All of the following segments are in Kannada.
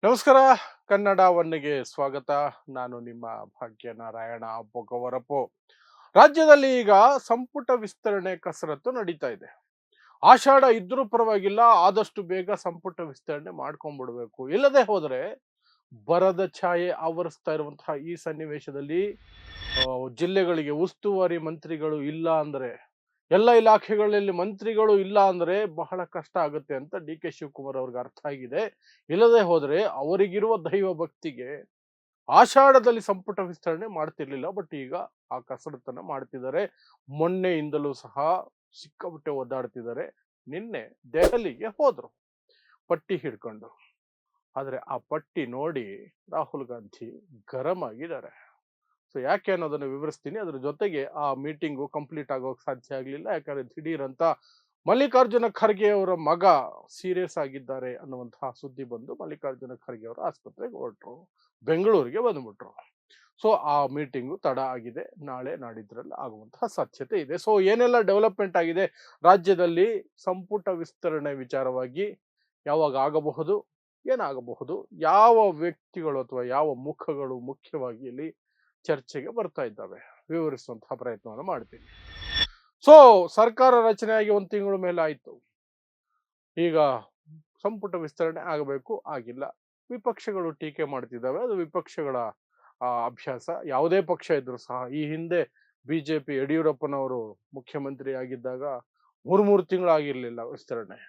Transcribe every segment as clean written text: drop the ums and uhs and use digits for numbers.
ನಮಸ್ಕಾರ. ಕನ್ನಡ ಒನ್ನೆಗೆ ಸ್ವಾಗತ. ನಾನು ನಿಮ್ಮ ಭಾಗ್ಯನಾರಾಯಣ ಬೊಗವರಪು. ರಾಜ್ಯದಲ್ಲಿ ಈಗ ಸಂಪುಟ ವಿಸ್ತರಣೆ ಕಸರತ್ತು ನಡೀತಾ ಇದೆ. ಆಷಾಢ ಇದ್ರೂ ಪರವಾಗಿಲ್ಲ, ಆದಷ್ಟು ಬೇಗ ಸಂಪುಟ ವಿಸ್ತರಣೆ ಮಾಡ್ಕೊಂಡ್ಬಿಡ್ಬೇಕು. ಇಲ್ಲದೆ ಹೋದ್ರೆ ಬರದ ಛಾಯೆ ಆವರಿಸ್ತಾ ಇರುವಂತಹ ಈ ಸನ್ನಿವೇಶದಲ್ಲಿ ಜಿಲ್ಲೆಗಳಿಗೆ ಉಸ್ತುವಾರಿ ಮಂತ್ರಿಗಳು ಇಲ್ಲ ಅಂದ್ರೆ, ಎಲ್ಲ ಇಲಾಖೆಗಳಲ್ಲಿ ಮಂತ್ರಿಗಳು ಇಲ್ಲ ಅಂದ್ರೆ ಬಹಳ ಕಷ್ಟ ಆಗುತ್ತೆ ಅಂತ ಡಿ ಕೆ ಶಿವಕುಮಾರ್ ಅವ್ರಿಗೆ ಅರ್ಥ ಆಗಿದೆ. ಇಲ್ಲದೆ ಹೋದ್ರೆ ಅವರಿಗಿರುವ ದೈವ ಭಕ್ತಿಗೆ ಆಷಾಢದಲ್ಲಿ ಸಂಪುಟ ವಿಸ್ತರಣೆ ಮಾಡ್ತಿರ್ಲಿಲ್ಲ. ಬಟ್ ಈಗ ಆ ಕಸರತ್ತನ್ನ ಮಾಡ್ತಿದ್ದಾರೆ. ಮೊನ್ನೆಯಿಂದಲೂ ಸಹ ಸಿಕ್ಕಾಪಟ್ಟೆ ಒದ್ದಾಡ್ತಿದ್ದಾರೆ. ನಿನ್ನೆ ದೆಹಲಿಗೆ ಹೋದ್ರು ಪಟ್ಟಿ ಹಿಡ್ಕೊಂಡು. ಆದ್ರೆ ಆ ಪಟ್ಟಿ ನೋಡಿ ರಾಹುಲ್ ಗಾಂಧಿ ಗರಂ ಆಗಿದ್ದಾರೆ. ಸೊ ಯಾಕೆ ಅನ್ನೋದನ್ನ ವಿವರಿಸ್ತೀನಿ. ಅದ್ರ ಜೊತೆಗೆ ಆ ಮೀಟಿಂಗು ಕಂಪ್ಲೀಟ್ ಆಗೋಕ್ ಸಾಧ್ಯ ಆಗ್ಲಿಲ್ಲ. ಯಾಕಂದ್ರೆ ದಿಢೀರ್ ಅಂತ ಮಲ್ಲಿಕಾರ್ಜುನ ಖರ್ಗೆ ಅವರ ಮಗ ಸೀರಿಯಸ್ ಆಗಿದ್ದಾರೆ ಅನ್ನುವಂತಹ ಸುದ್ದಿ ಬಂದು ಮಲ್ಲಿಕಾರ್ಜುನ ಖರ್ಗೆ ಅವರು ಆಸ್ಪತ್ರೆಗೆ ಹೊರಟ್ರು, ಬೆಂಗಳೂರಿಗೆ ಬಂದ್ಬಿಟ್ರು. ಸೊ ಆ ಮೀಟಿಂಗು ತಡ ಆಗಿದೆ. ನಾಳೆ ನಾಡಿದ್ರಲ್ಲಿ ಆಗುವಂತಹ ಸಾಧ್ಯತೆ ಇದೆ. ಸೊ ಏನೆಲ್ಲ ಡೆವಲಪ್ಮೆಂಟ್ ಆಗಿದೆ ರಾಜ್ಯದಲ್ಲಿ ಸಂಪುಟ ವಿಸ್ತರಣೆ ವಿಚಾರವಾಗಿ, ಯಾವಾಗ ಆಗಬಹುದು, ಏನಾಗಬಹುದು, ಯಾವ ವ್ಯಕ್ತಿಗಳು ಅಥವಾ ಯಾವ ಮುಖಗಳು ಮುಖ್ಯವಾಗಿ ಇಲ್ಲಿ ಚರ್ಚೆಗೆ ಬರ್ತಾ ಇದ್ದಾವೆ, ವಿವರಿಸುವಂತಹ ಪ್ರಯತ್ನವನ್ನು ಮಾಡ್ತೀನಿ. ಸೊ ಸರ್ಕಾರ ರಚನೆಯಾಗಿ 1 ತಿಂಗಳ ಮೇಲೆ ಆಯ್ತು. ಈಗ ಸಂಪುಟ ವಿಸ್ತರಣೆ ಆಗಬೇಕು, ಆಗಿಲ್ಲ. ವಿಪಕ್ಷಗಳು ಟೀಕೆ ಮಾಡ್ತಿದ್ದಾವೆ. ಅದು ವಿಪಕ್ಷಗಳ ಅಭ್ಯಾಸ. ಯಾವುದೇ ಪಕ್ಷ ಇದ್ರು ಸಹ ಈ ಹಿಂದೆ ಬಿಜೆಪಿ ಯಡಿಯೂರಪ್ಪನವರು ಮುಖ್ಯಮಂತ್ರಿ ಆಗಿದ್ದಾಗ 3 ತಿಂಗಳು ಆಗಿರ್ಲಿಲ್ಲ ವಿಸ್ತರಣೆ.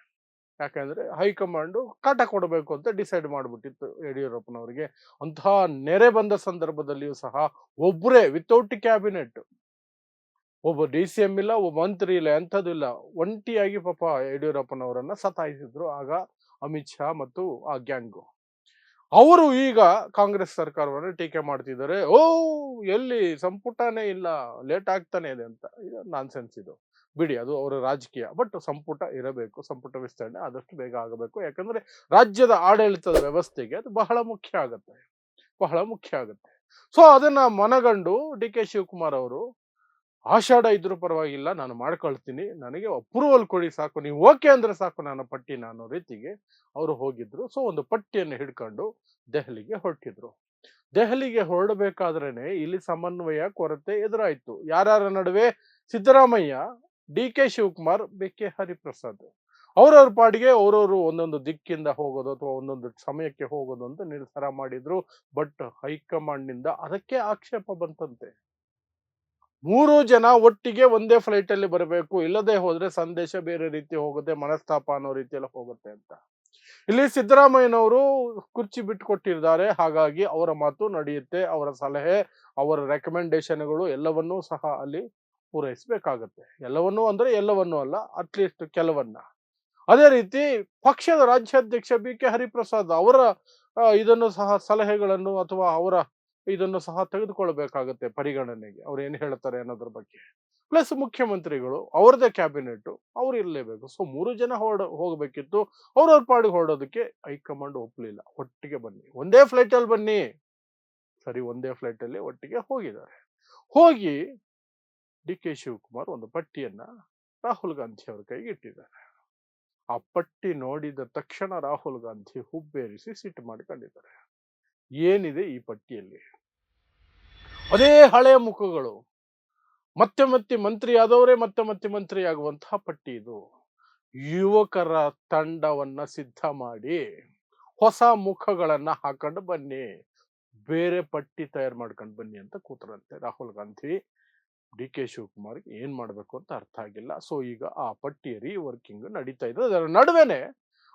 ಯಾಕಂದ್ರೆ ಹೈಕಮಾಂಡ್ ಕಾಟ ಕೊಡಬೇಕು ಅಂತ ಡಿಸೈಡ್ ಮಾಡ್ಬಿಟ್ಟಿತ್ತು ಯಡಿಯೂರಪ್ಪನವರಿಗೆ. ಅಂತಹ ನೆರೆ ಬಂದ ಸಂದರ್ಭದಲ್ಲಿಯೂ ಸಹ ಒಬ್ಬರೇ ವಿತೌಟ್ ಕ್ಯಾಬಿನೆಟ್, ಒಬ್ಬ ಡಿ ಸಿ ಎಂ ಇಲ್ಲ, ಒಬ್ಬ ಮಂತ್ರಿ ಇಲ್ಲ, ಎಂಥದ್ದು ಒಂಟಿಯಾಗಿ ಪಾಪ ಯಡಿಯೂರಪ್ಪನವರನ್ನ ಸತಾಯಿಸಿದ್ರು ಆಗ ಅಮಿತ್ ಶಾ ಮತ್ತು ಆ ಗ್ಯಾಂಗು. ಅವರು ಈಗ ಕಾಂಗ್ರೆಸ್ ಸರ್ಕಾರವನ್ನು ಟೀಕೆ ಮಾಡ್ತಿದ್ದಾರೆ. ಓ, ಎಲ್ಲಿ ಸಂಪುಟನೇ ಇಲ್ಲ, ಲೇಟ್ ಆಗ್ತಾನೆ ಇದೆ ಅಂತ. ಇದು ನಾನ್ಸೆನ್ಸ್. ಇದು ಬಿಡಿ, ಅದು ಅವರ ರಾಜಕೀಯ. ಬಟ್ ಸಂಪುಟ ಇರಬೇಕು, ಸಂಪುಟ ವಿಸ್ತರಣೆ ಆದಷ್ಟು ಬೇಗ ಆಗಬೇಕು. ಯಾಕಂದ್ರೆ ರಾಜ್ಯದ ಆಡಳಿತದ ವ್ಯವಸ್ಥೆಗೆ ಅದು ಬಹಳ ಮುಖ್ಯ ಆಗುತ್ತೆ, ಬಹಳ ಮುಖ್ಯ ಆಗುತ್ತೆ. ಸೊ ಅದನ್ನ ಮನಗಂಡು ಡಿ ಕೆ ಶಿವಕುಮಾರ್ ಅವರು ಆಷಾಢ ಇದ್ರೂ ಪರವಾಗಿಲ್ಲ, ನಾನು ಮಾಡ್ಕೊಳ್ತೀನಿ, ನನಗೆ ಅಪ್ರೂವಲ್ ಕೊಡಿ ಸಾಕು, ನೀವು ಓಕೆ ಅಂದ್ರೆ ಸಾಕು ನನ್ನ ಪಟ್ಟಿನ ಅನ್ನೋ ರೀತಿಗೆ ಅವರು ಹೋಗಿದ್ರು. ಸೊ ಒಂದು ಪಟ್ಟಿಯನ್ನು ಹಿಡ್ಕೊಂಡು ದೆಹಲಿಗೆ ಹೊರಟಿದ್ರು. ದೆಹಲಿಗೆ ಹೊರಡಬೇಕಾದ್ರೇನೆ ಇಲ್ಲಿ ಸಮನ್ವಯ ಕೊರತೆ ಎದುರಾಯ್ತು. ಯಾರ್ಯಾರ ನಡುವೆ? Siddaramaiah, D K Shivakumar, B K Hariprasad. ಅವ್ರವ್ರ ಪಾಡಿಗೆ ಅವ್ರವ್ರು ಒಂದೊಂದು ದಿಕ್ಕಿಂದ ಹೋಗೋದು ಅಥವಾ ಒಂದೊಂದು ಸಮಯಕ್ಕೆ ಹೋಗೋದು ಅಂತ ನಿರ್ಧಾರ ಮಾಡಿದ್ರು. ಬಟ್ ಹೈಕಮಾಂಡ್ ನಿಂದ ಅದಕ್ಕೆ ಆಕ್ಷೇಪ ಬಂತಂತೆ. 3 ಜನ ಒಟ್ಟಿಗೆ ಒಂದೇ ಫ್ಲೈಟ್ ಅಲ್ಲಿ ಬರಬೇಕು, ಇಲ್ಲದೆ ಹೋದ್ರೆ ಸಂದೇಶ ಬೇರೆ ರೀತಿ ಹೋಗುತ್ತೆ, ಮನಸ್ತಾಪ ಅನ್ನೋ ರೀತಿಯಲ್ಲಿ ಹೋಗುತ್ತೆ ಅಂತ. ಇಲ್ಲಿ ಸಿದ್ದರಾಮಯ್ಯನವರು ಕುರ್ಚಿ ಬಿಟ್ಟು ಕೊಟ್ಟಿದ್ದಾರೆ. ಹಾಗಾಗಿ ಅವರ ಮಾತು ನಡೆಯುತ್ತೆ. ಅವರ ಸಲಹೆ, ಅವರ ರೆಕಮೆಂಡೇಶನ್ಗಳು ಎಲ್ಲವನ್ನೂ ಸಹ ಅಲ್ಲಿ ಪೂರೈಸಬೇಕಾಗತ್ತೆ. ಎಲ್ಲವನ್ನೂ ಅಂದ್ರೆ ಎಲ್ಲವನ್ನೂ ಅಲ್ಲ, ಅಟ್ಲೀಸ್ಟ್ ಕೆಲವನ್ನ. ಅದೇ ರೀತಿ ಪಕ್ಷದ ರಾಜ್ಯಾಧ್ಯಕ್ಷ ಬಿ ಕೆ ಹರಿಪ್ರಸಾದ್ ಅವರ ಇದನ್ನು ಸಹ ಸಲಹೆಗಳನ್ನು ಅಥವಾ ಅವರ ಇದನ್ನು ಸಹ ತೆಗೆದುಕೊಳ್ಬೇಕಾಗತ್ತೆ ಪರಿಗಣನೆಗೆ, ಅವ್ರು ಏನ್ ಹೇಳ್ತಾರೆ ಅನ್ನೋದ್ರ ಬಗ್ಗೆ. ಪ್ಲಸ್ ಮುಖ್ಯಮಂತ್ರಿಗಳು, ಅವ್ರದೇ ಕ್ಯಾಬಿನೆಟ್, ಅವ್ರು ಇರಲೇಬೇಕು. ಸೊ 3 ಜನ ಹೋಗ್ಬೇಕಿತ್ತು. ಅವ್ರವ್ರ ಪಾಡಿಗೆ ಹೊರಡೋದಕ್ಕೆ ಹೈಕಮಾಂಡ್ ಒಪ್ಪಲಿಲ್ಲ. ಒಟ್ಟಿಗೆ ಬನ್ನಿ, ಒಂದೇ ಫ್ಲೈಟ್ ಅಲ್ಲಿ ಬನ್ನಿ. ಸರಿ, ಒಂದೇ ಫ್ಲೈಟ್ ಅಲ್ಲಿ ಒಟ್ಟಿಗೆ ಹೋಗಿದ್ದಾರೆ. ಹೋಗಿ ಡಿ ಕೆ ಶಿವಕುಮಾರ್ ಒಂದು ಪಟ್ಟಿಯನ್ನ ರಾಹುಲ್ ಗಾಂಧಿ ಅವರ ಕೈಗೆ ಇಟ್ಟಿದ್ದಾರೆ. ಆ ಪಟ್ಟಿ ನೋಡಿದ ತಕ್ಷಣ ರಾಹುಲ್ ಗಾಂಧಿ ಹುಬ್ಬೇರಿಸಿ ಸಿಟ್ಟು ಮಾಡಿಕೊಂಡಿದ್ದಾರೆ. ಏನಿದೆ ಈ ಪಟ್ಟಿಯಲ್ಲಿ? ಅದೇ ಹಳೆಯ ಮುಖಗಳು, ಮತ್ತೆ ಮತ್ತೆ ಮಂತ್ರಿ ಆದವರೇ ಮತ್ತೆ ಮತ್ತೆ ಮಂತ್ರಿ ಆಗುವಂತಹ ಪಟ್ಟಿ ಇದು. ಯುವಕರ ತಂಡವನ್ನ ಸಿದ್ಧ ಮಾಡಿ ಹೊಸ ಮುಖಗಳನ್ನ ಹಾಕೊಂಡು ಬನ್ನಿ, ಬೇರೆ ಪಟ್ಟಿ ತಯಾರು ಮಾಡ್ಕೊಂಡು ಬನ್ನಿ ಅಂತ ಕೂತರಂತೆ ರಾಹುಲ್ ಗಾಂಧಿ. ಡಿ ಕೆ ಶಿವಕುಮಾರ್ ಏನ್ ಮಾಡ್ಬೇಕು ಅಂತ ಅರ್ಥ ಆಗಿಲ್ಲ. ಸೊ ಈಗ ಆ ಪಟ್ಟಿಯ ರೀವರ್ಕಿಂಗ್ ನಡೀತಾ ಇದೆ. ಅದರ ನಡುವೆನೆ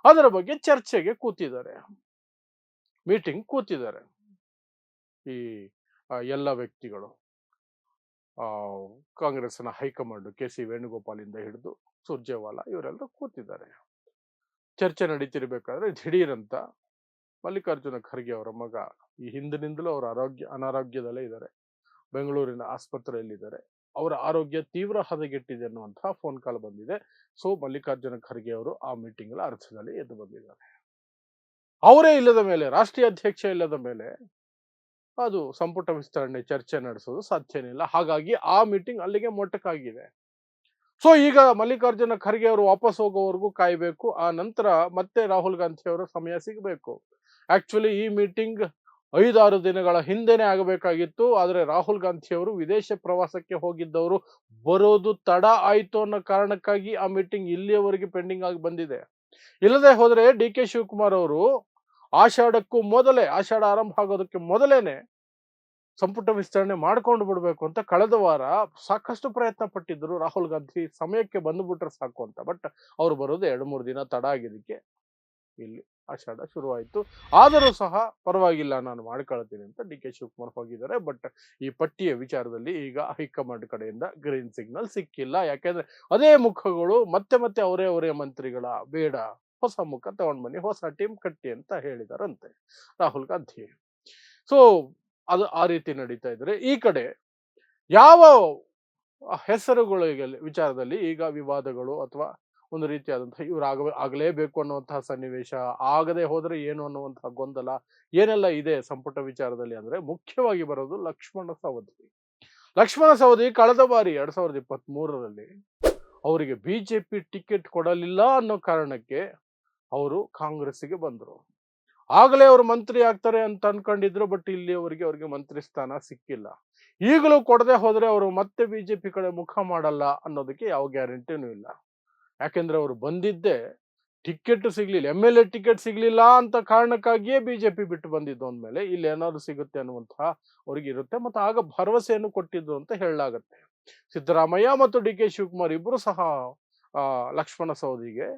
ಅದರ ಬಗ್ಗೆ ಚರ್ಚೆಗೆ ಕೂತಿದ್ದಾರೆ, ಮೀಟಿಂಗ್ ಕೂತಿದ್ದಾರೆ ಈ ಎಲ್ಲ ವ್ಯಕ್ತಿಗಳು. ಆ ಕಾಂಗ್ರೆಸ್ನ ಹೈಕಮಾಂಡ್ ಕೆ ಸಿ ವೇಣುಗೋಪಾಲ್ ಇಂದ ಹಿಡಿದು ಸುರ್ಜೇವಾಲಾ ಇವರೆಲ್ಲರೂ ಕೂತಿದ್ದಾರೆ. ಚರ್ಚೆ ನಡೀತಿರ್ಬೇಕಾದ್ರೆ ದಿಢೀರಂತ ಮಲ್ಲಿಕಾರ್ಜುನ ಖರ್ಗೆ ಅವರ ಮಗ, ಈ ಹಿಂದಿನಿಂದಲೂ ಅವರ ಅನಾರೋಗ್ಯದಲ್ಲೇ ಇದ್ದಾರೆ, ಬೆಂಗಳೂರಿನ ಆಸ್ಪತ್ರೆಯಲ್ಲಿದ್ದಾರೆ. ಅವರ ಆರೋಗ್ಯ ತೀವ್ರ ಹದಗೆಟ್ಟಿದೆ ಅನ್ನುವಂತಹ ಫೋನ್ ಕಾಲ್ ಬಂದಿದೆ. ಸೊ ಮಲ್ಲಿಕಾರ್ಜುನ ಖರ್ಗೆ ಅವರು ಆ ಮೀಟಿಂಗ್ ಅರ್ಧದಲ್ಲಿ ಎದ್ದು ಬಂದಿದ್ದಾರೆ. ಅವರೇ ಇಲ್ಲದ ಮೇಲೆ, ರಾಷ್ಟ್ರೀಯ ಅಧ್ಯಕ್ಷ ಇಲ್ಲದ ಮೇಲೆ ಅದು ಸಂಪುಟ ವಿಸ್ತರಣೆ ಚರ್ಚೆ ನಡೆಸೋದು ಸಾಧ್ಯನೇ ಇಲ್ಲ. ಹಾಗಾಗಿ ಆ ಮೀಟಿಂಗ್ ಅಲ್ಲಿಗೆ ಮೊಟಕಾಗಿದೆ. ಸೊ ಈಗ ಮಲ್ಲಿಕಾರ್ಜುನ ಖರ್ಗೆ ಅವರು ವಾಪಸ್ ಹೋಗೋವರೆಗೂ ಕಾಯ್ಬೇಕು. ಆ ನಂತರ ಮತ್ತೆ ರಾಹುಲ್ ಗಾಂಧಿ ಅವರ ಸಮಯ ಸಿಗಬೇಕು. ಆಕ್ಚುಲಿ ಈ ಮೀಟಿಂಗ್ 5-6 ದಿನಗಳ ಹಿಂದೆನೆ ಆಗಬೇಕಾಗಿತ್ತು. ಆದ್ರೆ ರಾಹುಲ್ ಗಾಂಧಿ ಅವರು ವಿದೇಶ ಪ್ರವಾಸಕ್ಕೆ ಹೋಗಿದ್ದವರು ಬರೋದು ತಡ ಆಯ್ತು ಅನ್ನೋ ಕಾರಣಕ್ಕಾಗಿ ಆ ಮೀಟಿಂಗ್ ಇಲ್ಲಿಯವರೆಗೆ ಪೆಂಡಿಂಗ್ ಆಗಿ ಬಂದಿದೆ. ಇಲ್ಲದೆ ಹೋದ್ರೆ ಡಿ ಕೆ ಶಿವಕುಮಾರ್ ಅವರು ಆಷಾಢ ಆರಂಭ ಆಗೋದಕ್ಕೆ ಮೊದಲೇನೆ ಸಂಪುಟ ವಿಸ್ತರಣೆ ಮಾಡ್ಕೊಂಡು ಬಿಡ್ಬೇಕು ಅಂತ ಕಳೆದ ವಾರ ಸಾಕಷ್ಟು ಪ್ರಯತ್ನ ಪಟ್ಟಿದ್ರು ರಾಹುಲ್ ಗಾಂಧಿ. ಸಮಯಕ್ಕೆ ಬಂದ್ಬಿಟ್ರೆ ಸಾಕು ಅಂತ. ಬಟ್ ಅವ್ರು ಬರೋದು 2-3 ದಿನ ತಡ ಆಗಿದ್ದಕ್ಕೆ ಇಲ್ಲಿ ಆಷಾಢ ಶುರುವಾಯಿತು. ಆದರೂ ಸಹ ಪರವಾಗಿಲ್ಲ, ನಾನು ಮಾಡ್ಕೊಳ್ತೀನಿ ಅಂತ ಡಿ ಕೆ ಶಿವಕುಮಾರ್ ಹೋಗಿದ್ದಾರೆ. ಬಟ್ ಈ ಪಟ್ಟಿಯ ವಿಚಾರದಲ್ಲಿ ಈಗ ಹೈಕಮಾಂಡ್ ಕಡೆಯಿಂದ ಗ್ರೀನ್ ಸಿಗ್ನಲ್ ಸಿಕ್ಕಿಲ್ಲ. ಯಾಕೆಂದ್ರೆ ಅದೇ ಮುಖಗಳು ಮತ್ತೆ ಅವರೇ ಮಂತ್ರಿಗಳ ಬೇಡ, ಹೊಸ ಮುಖ ತಗೊಂಡ್ ಬನ್ನಿ, ಹೊಸ ಟೀಮ್ ಕಟ್ಟಿ ಅಂತ ಹೇಳಿದಾರಂತೆ ರಾಹುಲ್ ಗಾಂಧಿ. ಸೊ ಅದು ಆ ರೀತಿ ನಡೀತಾ ಇದ್ರೆ, ಈ ಕಡೆ ಯಾವ ಹೆಸರುಗಳ ವಿಚಾರದಲ್ಲಿ ಈಗ ವಿವಾದಗಳು ಅಥವಾ ಒಂದು ರೀತಿಯಾದಂತಹ ಇವ್ರು ಆಗಲೇಬೇಕು ಅನ್ನುವಂತಹ ಸನ್ನಿವೇಶ, ಆಗದೆ ಹೋದ್ರೆ ಏನು ಅನ್ನುವಂತಹ ಗೊಂದಲ ಏನೆಲ್ಲ ಇದೆ ಸಂಪುಟ ವಿಚಾರದಲ್ಲಿ ಅಂದ್ರೆ ಮುಖ್ಯವಾಗಿ ಬರೋದು ಲಕ್ಷ್ಮಣ ಸವದಿ ಕಳೆದ ಬಾರಿ 2023ರಲ್ಲಿ ಅವರಿಗೆ ಬಿಜೆಪಿ ಟಿಕೆಟ್ ಕೊಡಲಿಲ್ಲ ಅನ್ನೋ ಕಾರಣಕ್ಕೆ ಅವರು ಕಾಂಗ್ರೆಸ್ಸಿಗೆ ಬಂದರು. ಆಗಲೇ ಅವರು ಮಂತ್ರಿ ಆಗ್ತಾರೆ ಅಂತ ಅನ್ಕೊಂಡಿದ್ರು. ಬಟ್ ಇಲ್ಲಿ ಅವ್ರಿಗೆ ಮಂತ್ರಿ ಸ್ಥಾನ ಸಿಕ್ಕಿಲ್ಲ. ಈಗಲೂ ಕೊಡದೆ ಹೋದ್ರೆ ಅವರು ಮತ್ತೆ ಬಿಜೆಪಿ ಕಡೆ ಮುಖ ಮಾಡಲ್ಲ ಅನ್ನೋದಕ್ಕೆ ಯಾವ ಗ್ಯಾರಂಟಿನೂ ಇಲ್ಲ. ಯಾಕೆಂದ್ರೆ ಅವರು ಬಂದಿದ್ದೆ ಟಿಕೆಟ್ ಸಿಗ್ಲಿಲ್ಲ, MLA ಟಿಕೆಟ್ ಸಿಗ್ಲಿಲ್ಲ ಅಂತ ಕಾರಣಕ್ಕಾಗಿಯೇ ಬಿಜೆಪಿ ಬಿಟ್ಟು ಬಂದಿದ್ದು ಅಂದ್ಮೇಲೆ ಇಲ್ಲಿ ಏನಾದ್ರು ಸಿಗುತ್ತೆ ಅನ್ನುವಂತಹ ಅವ್ರಿಗೆ ಇರುತ್ತೆ. ಮತ್ತೆ ಆಗ ಭರವಸೆಯನ್ನು ಕೊಟ್ಟಿದ್ದು ಅಂತ ಹೇಳಲಾಗತ್ತೆ. ಸಿದ್ದರಾಮಯ್ಯ ಮತ್ತು ಡಿ ಕೆ ಶಿವಕುಮಾರ್ ಇಬ್ರು ಸಹ ಲಕ್ಷ್ಮಣ ಸವದಿಗೆ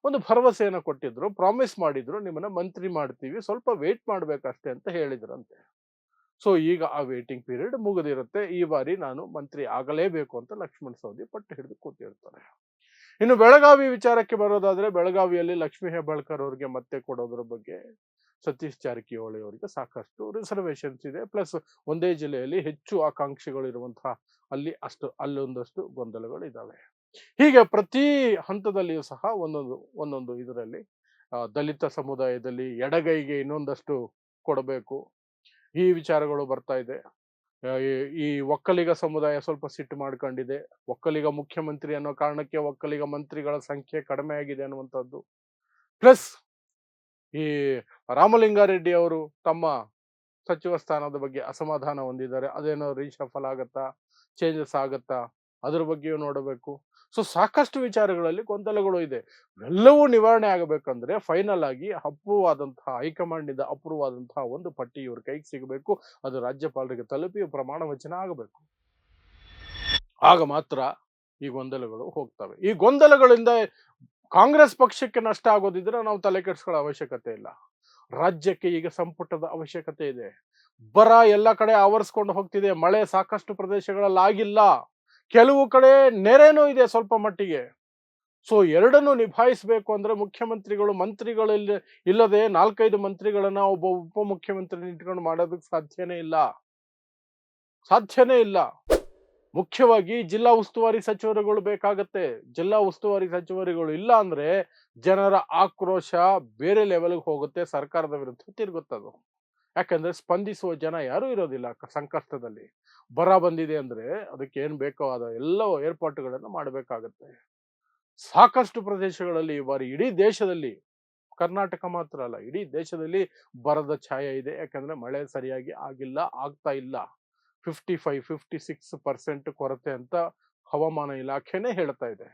ಒಂದು ಭರವಸೆಯನ್ನು ಕೊಟ್ಟಿದ್ರು, ಪ್ರಾಮಿಸ್ ಮಾಡಿದ್ರು, ನಿಮ್ಮನ್ನ ಮಂತ್ರಿ ಮಾಡ್ತೀವಿ, ಸ್ವಲ್ಪ ವೇಟ್ ಮಾಡ್ಬೇಕಷ್ಟೇ ಅಂತ ಹೇಳಿದ್ರಂತೆ. ಸೊ ಈಗ ಆ ವೇಟಿಂಗ್ ಪೀರಿಯಡ್ ಮುಗಿದಿರುತ್ತೆ. ಈ ಬಾರಿ ನಾನು ಮಂತ್ರಿ ಆಗಲೇಬೇಕು ಅಂತ ಲಕ್ಷ್ಮಣ ಸವದಿ ಪಟ್ಟು ಹಿಡಿದು ಕೂತಿರ್ತಾರೆ. ಇನ್ನು ಬೆಳಗಾವಿ ವಿಚಾರಕ್ಕೆ ಬರೋದಾದ್ರೆ, ಬೆಳಗಾವಿಯಲ್ಲಿ ಲಕ್ಷ್ಮೀ ಹೆಬ್ಬಾಳ್ಕರ್ ಅವ್ರಿಗೆ ಮತ್ತೆ ಕೊಡೋದ್ರ ಬಗ್ಗೆ ಸತೀಶ್ ಜಾರಕಿಹೊಳಿ ಅವರಿಗೆ ಸಾಕಷ್ಟು ರಿಸರ್ವೇಶನ್ಸ್ ಇದೆ. ಪ್ಲಸ್ ಒಂದೇ ಜಿಲ್ಲೆಯಲ್ಲಿ ಹೆಚ್ಚು ಆಕಾಂಕ್ಷಿಗಳು ಇರುವಂತಹ ಅಲ್ಲೊಂದಷ್ಟು ಗೊಂದಲಗಳು ಇದಾವೆ. ಹೀಗೆ ಪ್ರತಿ ಹಂತದಲ್ಲಿಯೂ ಸಹ ಒಂದೊಂದು ಇದರಲ್ಲಿ ದಲಿತ ಸಮುದಾಯದಲ್ಲಿ ಎಡಗೈಗೆ ಇನ್ನೊಂದಷ್ಟು ಕೊಡಬೇಕು, ಈ ವಿಚಾರಗಳು ಬರ್ತಾ ಇದೆ. ಈ ಒಕ್ಕಲಿಗ ಸಮುದಾಯ ಸ್ವಲ್ಪ ಸಿಟ್ಟು ಮಾಡ್ಕೊಂಡಿದೆ. ಒಕ್ಕಲಿಗ ಮುಖ್ಯಮಂತ್ರಿ ಅನ್ನೋ ಕಾರಣಕ್ಕೆ ಒಕ್ಕಲಿಗ ಮಂತ್ರಿಗಳ ಸಂಖ್ಯೆ ಕಡಿಮೆ ಆಗಿದೆ ಅನ್ನುವಂಥದ್ದು. ಪ್ಲಸ್ ಈ ರಾಮಲಿಂಗಾರೆಡ್ಡಿ ಅವರು ತಮ್ಮ ಸಚಿವ ಸ್ಥಾನದ ಬಗ್ಗೆ ಅಸಮಾಧಾನ ಹೊಂದಿದ್ದಾರೆ. ಅದೇನೋ ರೀಶಫಲ್ ಆಗತ್ತಾ, ಚೇಂಜಸ್ ಆಗತ್ತಾ, ಅದ್ರ ಬಗ್ಗೆಯೂ ನೋಡಬೇಕು. ಸೊ ಸಾಕಷ್ಟು ವಿಚಾರಗಳಲ್ಲಿ ಗೊಂದಲಗಳು ಇದೆ. ಎಲ್ಲವೂ ನಿವಾರಣೆ ಆಗಬೇಕಂದ್ರೆ ಫೈನಲ್ ಆಗಿ ಹೈಕಮಾಂಡ್ ನಿಂದ ಅಪ್ರೂವ್ ಆದಂತಹ ಒಂದು ಪಟ್ಟಿ ಇವ್ರ ಕೈಗೆ ಸಿಗಬೇಕು. ಅದು ರಾಜ್ಯಪಾಲರಿಗೆ ತಲುಪಿ ಪ್ರಮಾಣ ವಚನ ಆಗಬೇಕು. ಆಗ ಮಾತ್ರ ಈ ಗೊಂದಲಗಳು ಹೋಗ್ತವೆ. ಈ ಗೊಂದಲಗಳಿಂದ ಕಾಂಗ್ರೆಸ್ ಪಕ್ಷಕ್ಕೆ ನಷ್ಟ ಆಗೋದಿದ್ರೆ ನಾವು ತಲೆ ಕೆಡಿಸ್ಕೊಳ್ಳೋ ಅವಶ್ಯಕತೆ ಇಲ್ಲ. ರಾಜ್ಯಕ್ಕೆ ಈಗ ಸಂಪುಟದ ಅವಶ್ಯಕತೆ ಇದೆ. ಬರ ಎಲ್ಲ ಕಡೆ ಆವರಿಸ್ಕೊಂಡು ಹೋಗ್ತಿದೆ. ಮಳೆ ಸಾಕಷ್ಟು ಪ್ರದೇಶಗಳಲ್ಲಿ ಆಗಿಲ್ಲ, ಕೆಲವು ಕಡೆ ನೆರೆನೂ ಇದೆ ಸ್ವಲ್ಪ ಮಟ್ಟಿಗೆ. ಸೊ ಎರಡನ್ನು ನಿಭಾಯಿಸಬೇಕು ಅಂದ್ರೆ ಮುಖ್ಯಮಂತ್ರಿಗಳು ಇಲ್ಲದೆ 4-5 ಮಂತ್ರಿಗಳನ್ನ ಒಬ್ಬ ಉಪಮುಖ್ಯಮಂತ್ರಿ ಇಟ್ಕೊಂಡು ಮಾಡೋದಕ್ಕೆ ಸಾಧ್ಯನೇ ಇಲ್ಲ. ಮುಖ್ಯವಾಗಿ ಜಿಲ್ಲಾ ಉಸ್ತುವಾರಿ ಸಚಿವರುಗಳು ಬೇಕಾಗತ್ತೆ. ಜಿಲ್ಲಾ ಉಸ್ತುವಾರಿ ಸಚಿವರುಗಳು ಇಲ್ಲ ಅಂದ್ರೆ ಜನರ ಆಕ್ರೋಶ ಬೇರೆ ಲೆವೆಲ್ಗೆ ಹೋಗುತ್ತೆ, ಸರ್ಕಾರದ ವಿರುದ್ಧ ತಿರುಗುತ್ತದು. ಯಾಕಂದ್ರೆ ಸ್ಪಂದಿಸುವ ಜನ ಯಾರು ಇರೋದಿಲ್ಲ ಸಂಕಷ್ಟದಲ್ಲಿ. ಬರ ಬಂದಿದೆ ಅಂದ್ರೆ ಅದಕ್ಕೆ ಏನ್ ಬೇಕೋ ಆದ ಎಲ್ಲ ಏರ್ಪಾಟುಗಳನ್ನ ಮಾಡಬೇಕಾಗತ್ತೆ. ಸಾಕಷ್ಟು ಪ್ರದೇಶಗಳಲ್ಲಿ ಈ ಬಾರಿ ಇಡೀ ದೇಶದಲ್ಲಿ, ಕರ್ನಾಟಕ ಮಾತ್ರ ಅಲ್ಲ, ಇಡೀ ದೇಶದಲ್ಲಿ ಬರದ ಛಾಯೆ ಇದೆ. ಯಾಕಂದ್ರೆ ಮಳೆ ಸರಿಯಾಗಿ ಆಗ್ತಾ ಇಲ್ಲ. 55-56% ಕೊರತೆ ಅಂತ ಹವಾಮಾನ ಇಲಾಖೆನೇ ಹೇಳ್ತಾ ಇದೆ.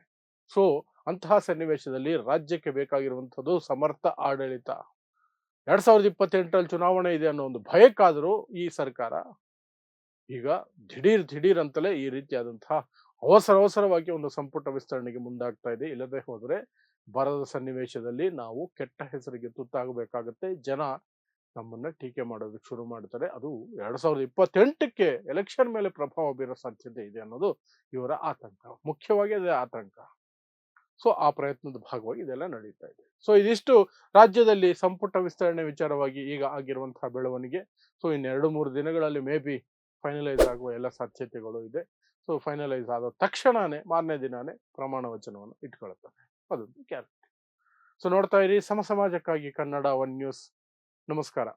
ಸೊ ಅಂತಹ ಸನ್ನಿವೇಶದಲ್ಲಿ ರಾಜ್ಯಕ್ಕೆ ಬೇಕಾಗಿರುವಂಥದ್ದು ಸಮರ್ಥ ಆಡಳಿತ. 2028ರಲ್ಲಿ ಚುನಾವಣೆ ಇದೆ ಅನ್ನೋ ಒಂದು ಭಯಕ್ಕಾದರೂ ಈ ಸರ್ಕಾರ ಈಗ ದಿಢೀರ್ ಅಂತಲೇ ಈ ರೀತಿಯಾದಂತಹ ಅವಸರವಾಗಿ ಒಂದು ಸಂಪುಟ ವಿಸ್ತರಣೆಗೆ ಮುಂದಾಗ್ತಾ ಇದೆ. ಇಲ್ಲದೆ ಹೋದ್ರೆ ಬರದ ಸನ್ನಿವೇಶದಲ್ಲಿ ನಾವು ಕೆಟ್ಟ ಹೆಸರಿಗೆ ತುತ್ತಾಗಬೇಕಾಗತ್ತೆ. ಜನ ನಮ್ಮನ್ನ ಟೀಕೆ ಮಾಡೋದಕ್ಕೆ ಶುರು ಮಾಡ್ತಾರೆ. ಅದು 2028ಕ್ಕೆ ಎಲೆಕ್ಷನ್ ಮೇಲೆ ಪ್ರಭಾವ ಬೀರೋ ಸಾಧ್ಯತೆ ಇದೆ ಅನ್ನೋದು ಇವರ ಆತಂಕ. ಮುಖ್ಯವಾಗಿ ಅದೇ ಆತಂಕ. ಸೊ ಆ ಪ್ರಯತ್ನದ ಭಾಗವಾಗಿ ಇದೆಲ್ಲ ನಡೀತಾ ಇದೆ. ಸೊ ಇದಿಷ್ಟು ರಾಜ್ಯದಲ್ಲಿ ಸಂಪುಟ ವಿಸ್ತರಣೆ ವಿಚಾರವಾಗಿ ಈಗ ಆಗಿರುವಂತಹ ಬೆಳವಣಿಗೆ. ಸೊ ಇನ್ನು 2-3 ದಿನಗಳಲ್ಲಿ ಮೇ ಬಿ ಫೈನಲೈಸ್ ಆಗುವ ಎಲ್ಲ ಸಾಧ್ಯತೆಗಳು ಇದೆ. ಸೊ ಫೈನಲೈಸ್ ಆದ ತಕ್ಷಣನೇ ಮಾರನೇ ದಿನಾನೇ ಪ್ರಮಾಣ ವಚನವನ್ನು ಇಟ್ಕೊಳ್ತಾರೆ. ಅದೊಂದು ಗ್ಯಾರಂಟಿ. ಸೊ ನೋಡ್ತಾ ಇರಿ ಸಮಾಜಕ್ಕಾಗಿ ಕನ್ನಡ 1 ನ್ಯೂಸ್. ನಮಸ್ಕಾರ.